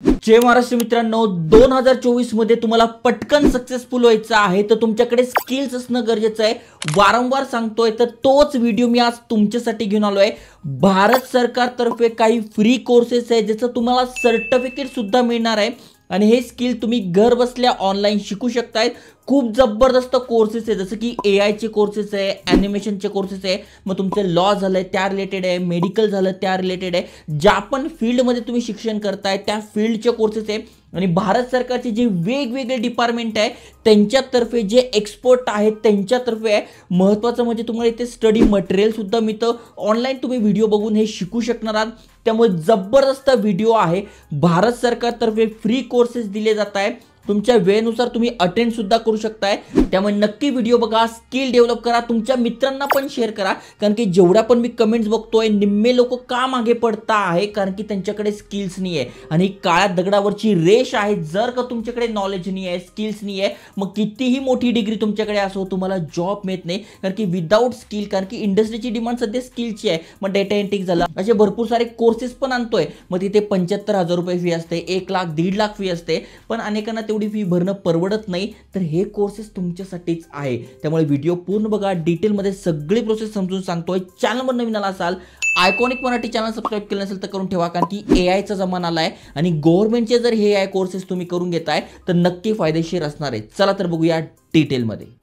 जय महाराष्ट्र मित्रांनो, 2024 मध्ये तुम्हाला पटकन सक्सेसफुल व्हायचं आहे तर तुमच्याकडे स्किल्स असणं गरजेचं आहे. वारंवार सांगतोय तर तोच व्हिडिओ मी आज तुमच्यासाठी घेऊन आलोय. भारत सरकारतर्फे काही फ्री कोर्सेस आहे ज्याचं तुम्हाला सर्टिफिकेट सुद्धा मिळणार आहे आणि हे स्किल तुम्ही घर बसल्या ऑनलाईन शिकू शकताय. खूप जबरदस्त कोर्सेस आहे, जसं की AI चे कोर्सेस आहे, ॲनिमेशनचे कोर्सेस आहे, मग तुमचं लॉ झालंय त्या रिलेटेड आहे, मेडिकल झालं त्या रिलेटेड आहे. ज्या पण फील्डमध्ये तुम्ही शिक्षण करताय त्या फील्डचे कोर्सेस आहे आणि भारत सरकारचे जे वेगवेगळे डिपार्टमेंट आहे त्यांच्यातर्फे जे एक्सपर्ट आहेत त्यांच्यातर्फे आहे. महत्त्वाचं म्हणजे तुम्हाला इथे स्टडी मटेरियल सुद्धा मिळतं. ऑनलाईन तुम्ही व्हिडिओ बघून हे शिकू शकणार आहात. त्यामुळे जबरदस्त व्हिडिओ आहे. भारत सरकारतर्फे फ्री कोर्सेस दिले जात आहे. तुमच्या वेळेनुसार तुम्ही अटेंड सुद्धा करू शकताय. त्यामुळे नक्की व्हिडिओ बघा, स्किल डेव्हलप करा, तुमच्या मित्रांना पण शेअर करा. कारण की जेवढ्या पण मी कमेंट्स बघतोय निम्मे लोक का मागे पडता आहे, कारण की त्यांच्याकडे स्किल्स नाही आहे आणि काळ्या दगडावरची रेष आहे. जर का तुमच्याकडे नॉलेज नाही आहे, स्किल्स नाही आहे, मग कितीही मोठी डिग्री तुमच्याकडे असो तुम्हाला जॉब मिळत नाही. कारण की विदाऊट स्किल, कारण की इंडस्ट्रीची डिमांड सध्या स्किलची आहे. मग डेटा एंट्री झाला, असे भरपूर सारे कोर्सेस पण आणतोय. मग तिथे 75,000 रुपये फी असते, 1 लाख 1.5 लाख फी असते, पण अनेकांना फी भरणं परवडत नाही. तर हे कोर्सेस तुमच्यासाठीच आहे. त्यामुळे व्हिडिओ पूर्ण बघा, डिटेलमध्ये सगळी प्रोसेस समजून सांगतोय. चॅनलवर नवीन आला असाल, आयकॉनिक मराठी चॅनल सबस्क्राईब केलं नसेल तर करून ठेवा, कारण की AIचा जमाना आलाय आणि गव्हर्नमेंटचे जर हे AI कोर्सेस तुम्ही करून घेताय तर नक्की फायदेशीर असणार आहे. चला तर बघूया डिटेलमध्ये.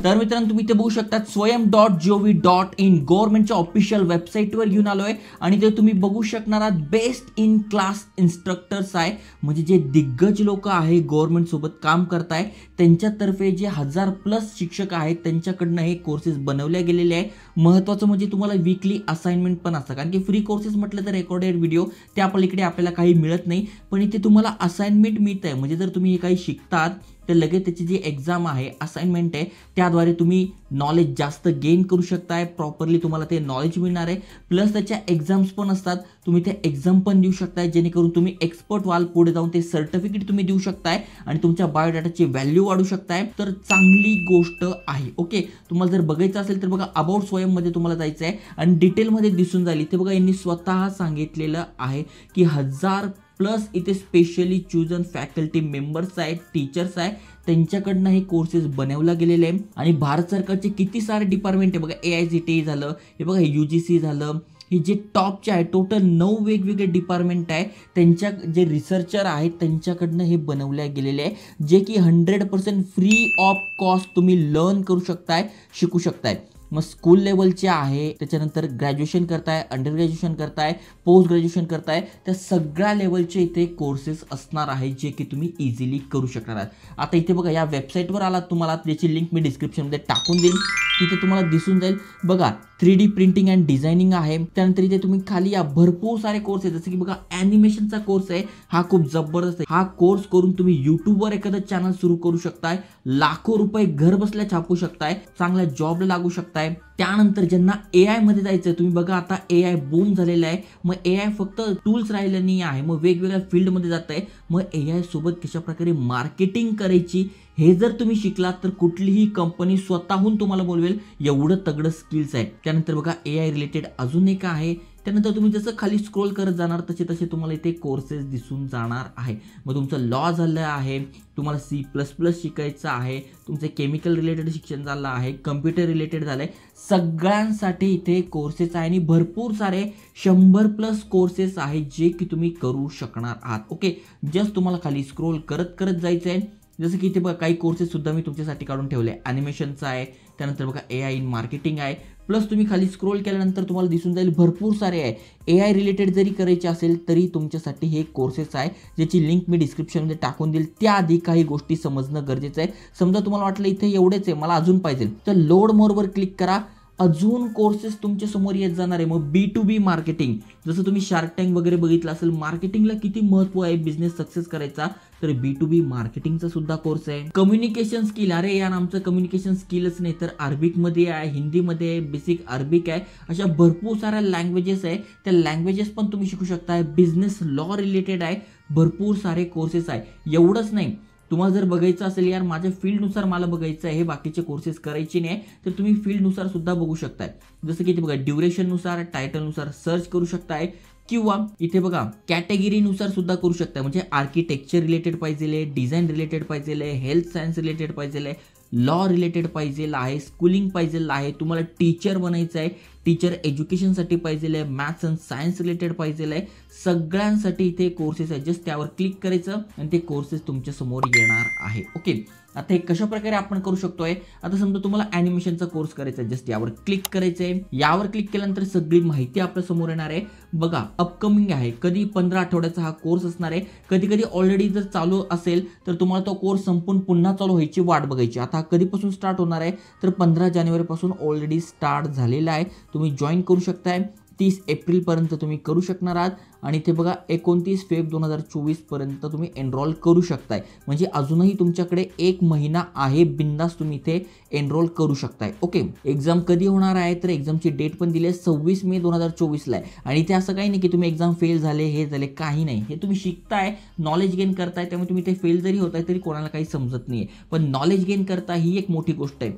तर मित्रांनो, तुम्ही इथे बघू शकता swayam.gov.in गव्हर्नमेंटच्या ऑफिशियल वेबसाईटवर घेऊन आलोय आणि ते तुम्ही बघू शकणार आहात बेस्ट इन क्लास इन्स्ट्रक्टर्स आहे. म्हणजे जे दिग्गज लोक आहे गव्हर्नमेंट सोबत काम करताय त्यांच्यातर्फे जे 1000+ शिक्षक आहेत त्यांच्याकडनं हे कोर्सेस बनवले गेलेले आहे. महत्त्वाचं म्हणजे तुम्हाला वीकली असाइनमेंट पण असतं, कारण की फ्री कोर्सेस म्हटलं तर रेकॉर्डेड व्हिडिओ त्या पलीकडे आपल्याला काही मिळत नाही, पण इथे तुम्हाला असाइनमेंट मिळत आहे. म्हणजे जर तुम्ही हे काही शिकतात तर लगेच त्याची जी एक्झाम आहे, असाइनमेंट आहे, त्याद्वारे तुम्ही नॉलेज जास्त गेन करू शकताय. प्रॉपरली तुम्हाला ते नॉलेज मिळणार आहे. प्लस त्याच्या एक्झाम्स पण असतात, तुम्ही ते एक्झाम पण देऊ शकताय जेणेकरून तुम्ही एक्सपर्ट व्हाल. पुढे जाऊन ते सर्टिफिकेट तुम्ही देऊ शकताय आणि तुमच्या बायोडाटाची व्हॅल्यू वाढू शकताय. तर चांगली गोष्ट आहे. ओके, तुम्हाला जर बघायचं असेल तर बघा, अबाउट स्वयं मध्ये तुम्हाला जायचं आहे आणि डिटेलमध्ये दिसून जाईल. इथे बघा, यांनी स्वतः सांगितलेलं आहे की 1000+ इथे स्पेशली चूजन फॅकल्टी मेंबर्स आहेत, टीचर्स आहे, त्यांच्याकडनं हे कोर्सेस बनवला गेलेले आहे. आणि भारत सरकारचे किती सारे डिपार्टमेंट आहे बघा, AICTE झालं, हे बघा UGC झालं, हे जे टॉपचे आहे टोटल 9 वेगवेगळे डिपार्टमेंट आहे, त्यांच्या जे रिसर्चर आहेत त्यांच्याकडनं हे बनवले गेलेले आहे, जे की 100% फ्री ऑफ कॉस्ट तुम्ही लर्न करू शकताय, शिकू शकताय. मग स्कूल लेवलचे आहे, त्याच्यानंतर ग्रॅज्युएशन करताय, अंडर ग्रॅज्युएशन करताय, पोस्ट ग्रॅज्युएशन करताय, त्या सगळ्या लेवलचे इथे कोर्सेस असणार आहे जे की तुम्ही इझिली करू शकणार आहात. आता इथे बघा, या वेबसाईटवर आलात तुम्हाला, त्याची लिंक मी डिस्क्रिप्शनमध्ये टाकून देईन, तिथे तुम्हाला दिसून जाईल. बघा, 3D प्रिंटिंग अँड डिझायनिंग आहे. त्यानंतर इथे तुम्ही खाली या भरपूर सारे कोर्स आहेत, जसं की बघा ॲनिमेशनचा कोर्स आहे, हा खूप जबरदस्त आहे. हा कोर्स करून तुम्ही यूट्यूबवर एखादं चॅनल सुरू करू शकताय, लाखो रुपये घर बसल्या छापू शकताय, चांगल्या जॉबला लागू शकताय. त्यानंतर ज्यांना AI मध्ये जायचं आहे, तुम्ही बघा आता AI बूम झालेला आहे. मग AI फक्त टूल्स राहिलं नाही आहे, मग वेगवेगळ्या फील्डमध्ये जात आहे. मग AI सोबत कशा प्रकारे मार्केटिंग करायची हे जर तुम्ही शिकलात तर कुठलीही कंपनी स्वतःहून तुम्हाला बोलवेल, एवढं तगडं स्किल्स आहे. त्यानंतर बघा, AI रिलेटेड अजून एक आहे. त्यानंतर तुम्ही जसं खाली स्क्रोल करत जाणार तसे तसे तुम्हाला इथे कोर्सेस दिसून जाणार आहे. मग तुमचं लॉ झालं आहे, तुम्हाला C++ शिकायचं आहे, तुमचे केमिकल रिलेटेड शिक्षण झालं आहे, कम्प्युटर रिलेटेड झालं आहे, सगळ्यांसाठी इथे कोर्सेस आहे आणि भरपूर सारे 100+ कोर्सेस आहेत जे की तुम्ही करू शकणार आहात. ओके, जस्ट तुम्हाला खाली स्क्रोल करत करत जायचं आहे. जसं की इथे बघा, काही कोर्सेस सुद्धा मी तुमच्यासाठी काढून ठेवले. ॲनिमेशनचा आहे, त्यानंतर बघा AI इन मार्केटिंग आहे. प्लस तुम्ही खाली स्क्रोल केल्यानंतर तुम्हाला दिसून जाईल भरपूर सारे आहे. AI रिलेटेड जरी करायचे असेल तरी तुमच्यासाठी हे कोर्सेस आहे, ज्याची लिंक मी डिस्क्रिप्शनमध्ये टाकून देईल. त्याआधी काही गोष्टी समजणं गरजेचं आहे. समजा तुम्हाला वाटलं इथे एवढेच आहे, मला अजून पाहिजे, तर लोड मोरवर क्लिक करा. अजून कोर्सेस तुमच्या समोर येत जाणार आहे. मग B2B मार्केटिंग, जसं तुम्ही शार्क टँक वगैरे बघितलं असेल, मार्केटिंगला किती महत्त्व आहे बिझनेस सक्सेस करायचा, तर B2B मार्केटिंगचा सुद्धा कोर्स आहे. कम्युनिकेशन स्किल, अरे यार आमचं कम्युनिकेशन स्किलच नाही, तर अरबिकमध्ये आहे, हिंदीमध्ये आहे, बेसिक अरबिक आहे, अशा भरपूर साऱ्या लँग्वेजेस आहे. त्या लँग्वेजेस पण तुम्ही शिकू शकता. बिझनेस लॉ रिलेटेड आहे, भरपूर सारे कोर्सेस आहे। एवढंच नाही, तुम्हाला जर बघायचं असेल यार माझ्या फील्डनुसार मला बघायचं आहे, हे बाकीचे कोर्सेस करायचे नाही, तर तुम्ही फील्डनुसार सुद्धा बघू शकताय। जसं की इथे बघा ड्युरेशननुसार, टायटलनुसार सर्च करू शकताय, किंवा इथे बघा कॅटेगरीनुसार सुद्धा करू शकता। म्हणजे आर्किटेक्चर रिलेटेड पाहिजे, डिझाईन रिलेटेड पाहिजे, हेल्थ सायन्स रिलेटेड पाहिजे, लॉ रिलेटेड पाहिजे आहे, स्कूलिंग पाहिजे आहे, तुम्हाला टीचर बनायचं आहे, टीचर एज्युकेशनसाठी पाहिजे, मॅथ्स अँड सायन्स रिलेटेड पाहिजे आहे, सगळ्यांसाठी इथे कोर्सेस आहेत। जस्ट त्यावर क्लिक करायचं आणि ते कोर्सेस तुमच्या समोर येणार आहे। ओके, आता हे कशा प्रकारे आपण करू शकतोय, आता समजा तुम्हाला ॲनिमेशनचा कोर्स करायचा आहे, जस्ट यावर क्लिक करायचंय। यावर क्लिक केल्यानंतर सगळी माहिती आपल्या समोर येणार आहे। बघा अपकमिंग आहे, कधी 15 आठवड्याचा हा कोर्स असणार आहे। कधी कधी ऑलरेडी जर चालू असेल तर तुम्हाला तो कोर्स संपून पुन्हा चालू व्हायची वाट बघायची। आता कधीपासून स्टार्ट होणार आहे, तर 15 जानेवारीपासून ऑलरेडी स्टार्ट झालेला आहे। तुम्ही जॉईन करू शकताय, 30 एप्रिलपर्यंत तुम्ही करू शकणार आहात, आणि इथे बघा 29 फेब्रुवारी 2024 पर्यंत तुम्ही एनरोल करू शकताय। म्हणजे अजूनही तुमच्याकडे 1 महिना आहे, बिंदास तुम्ही इथे एनरोल करू शकताय। ओके, एक्झाम कधी होणार आहे, तर एक्झामची डेट पण दिली आहे 26 मे 2024 ला आहे। आणि इथे असं काही नाही की तुम्ही एक्झाम फेल झाले, हे झाले, काही नाही, हे तुम्ही शिकताय, नॉलेज गेन करताय, त्यामुळे तुम्ही ते फेल जरी होताय तरी कोणाला काही समजत नाहीये, पण नॉलेज गेन करता ही एक मोठी गोष्ट आहे।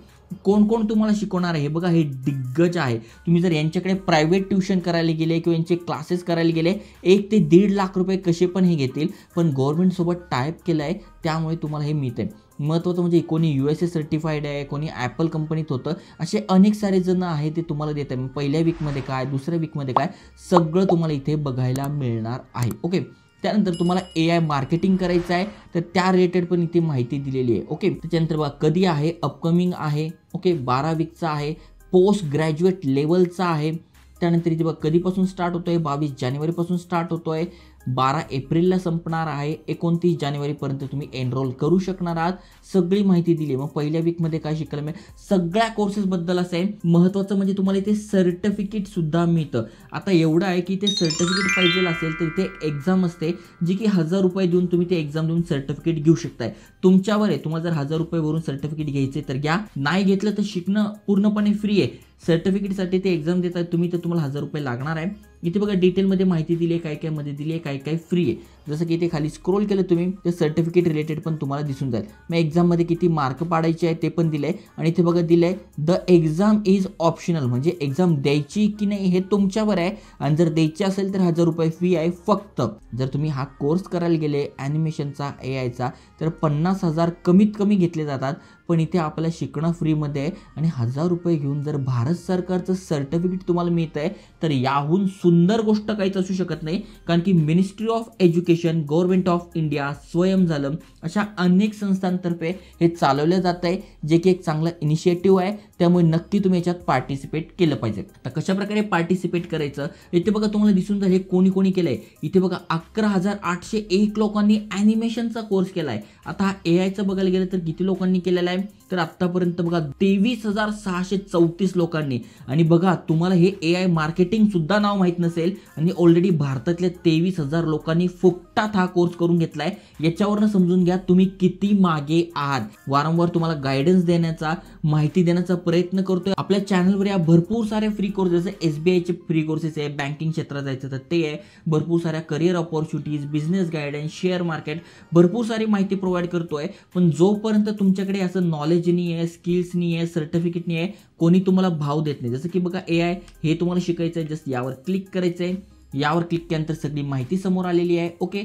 कोण कोण तुम्हाला शिकवणार आहे, हे बघा हे दिग्गज आहे। तुम्ही जर यांच्याकडे प्रायव्हेट ट्युशन करायला गेले किंवा यांचे क्लासेस करायला गेले, 1 ते 1.5 लाख रुपये कसे पण हे घेतील, पण गव्हर्नमेंट सोबत टायअप केलं आहे, त्यामुळे तुम्हाला हे मिळतंय। महत्त्वाचं म्हणजे कोणी USA सर्टिफाईड आहे, कोणी ॲपल कंपनीत होतं, असे अनेक सारे जण आहे ते तुम्हाला देत आहे। पहिल्या वीकमध्ये काय, दुसऱ्या वीकमध्ये काय, सगळं तुम्हाला इथे बघायला मिळणार आहे। ओके, त्यानंतर तुम्हाला AI मार्केटिंग करायचं आहे, तर त्या रिलेटेड पण इथे माहिती दिलेली आहे। ओके, त्याच्यानंतर बघा कधी आहे, अपकमिंग आहे, ओके 12 वीकचा आहे, पोस्ट ग्रॅज्युएट लेवलचा आहे। त्यानंतर इथे बघा कधीपासून स्टार्ट होतोय, 22 जानेवारीपासून स्टार्ट होतोय, 12 एप्रिलला संपणार आहे, 29 जानेवारीपर्यंत तुम्ही एनरोल करू शकणार आहात। सगळी माहिती दिली। मग पहिल्या वीकमध्ये काय शिकायला मिळेल, सगळ्या कोर्सेसबद्दल असं आहे। महत्त्वाचं म्हणजे तुम्हाला इथे सर्टिफिकेट सुद्धा मिळतं। आता एवढं आहे की ते सर्टिफिकेट पाहिजे असेल तर इथे एक्झाम असते, जी की 1000 रुपये देऊन तुम्ही ते एक्झाम देऊन सर्टिफिकेट घेऊ शकताय। तुमच्यावर आहे, तुम्हाला जर 1000 रुपये भरून सर्टिफिकेट घ्यायचे तर घ्या, नाही घेतलं तर शिकणं पूर्णपणे फ्री आहे। सर्टिफिकेटसाठी ते एक्झाम देतात तुम्ही, तर तुम्हाला 1000 रुपये लागणार आहे। इथे बघा डिटेलमध्ये माहिती दिली आहे, काय काय मध्ये दिली आहे, काय काय फ्री आहे। जसं की इथे खाली स्क्रोल केलं तुम्ही, ते सर्टिफिकेट रिलेटेड पण तुम्हाला दिसून जाईल। मग एक्झाममध्ये किती मार्क पाडायचे आहे ते पण दिलंय, आणि इथे बघा दिलंय द एक्झाम इज ऑप्शनल, म्हणजे एक्झाम द्यायची की नाही हे तुमच्यावर आहे, आणि जर द्यायची असेल तर 1000 रुपये फी आहे फक्त। जर तुम्ही हा कोर्स करायला गेले ॲनिमेशनचा, AIचा, तर 50,000 कमीत कमी घेतले जातात, पण इथे आपल्याला शिकणं फ्रीमध्ये आहे। आणि 1000 रुपये घेऊन जर भारत सरकारचं सर्टिफिकेट तुम्हाला मिळत आहे, तर याहून सुंदर गोष्ट काहीच असू शकत नाही। कारण की ministry of education, government of India, स्वयं झालं, अशा अनेक संस्थांतर्फे हे चालवलं जात आहे, जे की एक चांगलं इनिशिएटिव्ह आहे। त्यामुळे नक्की तुम्ही याच्यात पार्टिसिपेट केलं पाहिजे। आता कशा प्रकारे पार्टिसिपेट करायचं, इथे बघा तुम्हाला दिसून जाईल हे कोणी कोणी केलंय। इथे बघा 11,801 लोकांनी ॲनिमेशनचा कोर्स केलाय। आता हा AIचा बघायला गेलं तर किती लोकांनी केलेला आहे, तर आतापर्यंत बघा 23,634 लोकांनी। आणि बघा तुम्हाला हे AI मार्केटिंग सुद्धा नाव माहित नसेल, आणि ऑलरेडी भारतातल्या 23,000 लोकांनी फुकटात हा कोर्स करून घेतलाय। याच्यावरनं समजून घ्या तुम्ही किती मागे आहात। वारंवार तुम्हाला गायडन्स देण्याचा, माहिती देण्याचा प्रयत्न करतोय। आपल्या चॅनलवर या भरपूर सारे फ्री कोर्सेस आहे, SBIचे फ्री कोर्सेस आहे, बँकिंग क्षेत्रात जायचं तर ते आहे, भरपूर साऱ्या career opportunities, business guidance, share market, भरपूर सारी माहिती प्रोव्हाइड करतोय। पण जोपर्यंत तुमच्याकडे असं नॉलेज नाही आहे, स्किल्स नाही आहे, सर्टिफिकेट नाही आहे, कोणी तुम्हाला भाव देत नाही। जसं की बघा AI हे तुम्हाला शिकायचं आहे, जस्ट यावर क्लिक करायचं आहे। यावर क्लिक केल्यानंतर सगळी माहिती समोर आलेली आहे। ओके,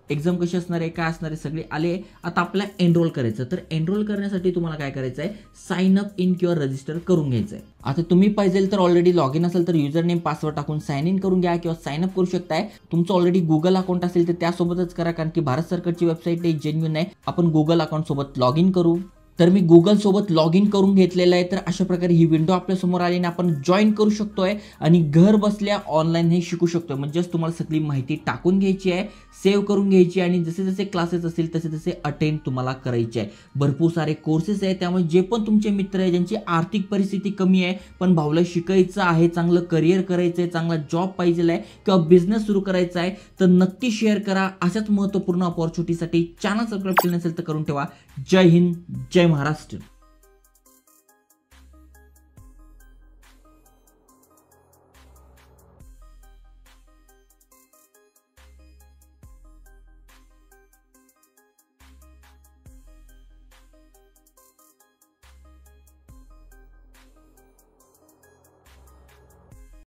एक्झाम कशी असणार आहे, काय असणार आहे, सगळे आले। आता आपल्याला एनरोल करायचं, तर एनरोल करण्यासाठी तुम्हाला काय करायचं आहे, साइन अप इन किंवा रजिस्टर करून घ्यायचं आहे। आता तुम्ही पाहिजे तर ऑलरेडी लॉग इन असेल तर युजर नेम पासवर्ड टाकून साइन इन करून घ्या, किंवा साइन अप करू शकताय। तुमचं ऑलरेडी गुगल अकाउंट असेल तर त्यासोबतच करा, कारण की भारत सरकारची वेबसाईट जेन्युइन आहे। आपण गुगल अकाउंट सोबत लॉग इन करू। तर मी गुगल सोबत लॉग इन करून घेतलेलं आहे। तर अशा प्रकारे ही विंडो आपल्या समोर आली आणि आपण जॉईन करू शकतोय, आणि घर बसल्या ऑनलाईन हे शिकू शकतोय। म्हणजेच तुम्हाला सगळी माहिती टाकून घ्यायची आहे, सेव्ह करून घ्यायची, आणि जसे जसे क्लासेस असतील तसे तसे अटेंड तुम्हाला करायचे आहे। भरपूर सारे कोर्सेस आहेत, त्यामुळे जे पण तुमचे मित्र आहे ज्यांची आर्थिक परिस्थिती कमी आहे, पण भाऊला शिकायचं आहे, चांगलं करिअर करायचं आहे, चांगला जॉब पाहिजे आहे, किंवा बिझनेस सुरू करायचा आहे, तर नक्की शेअर करा। अशाच महत्त्वपूर्ण अपॉर्च्युनिटीसाठी चॅनल सबस्क्राईब केलं नसेल तर करून ठेवा। जय हिंद, जय महाराष्ट्र।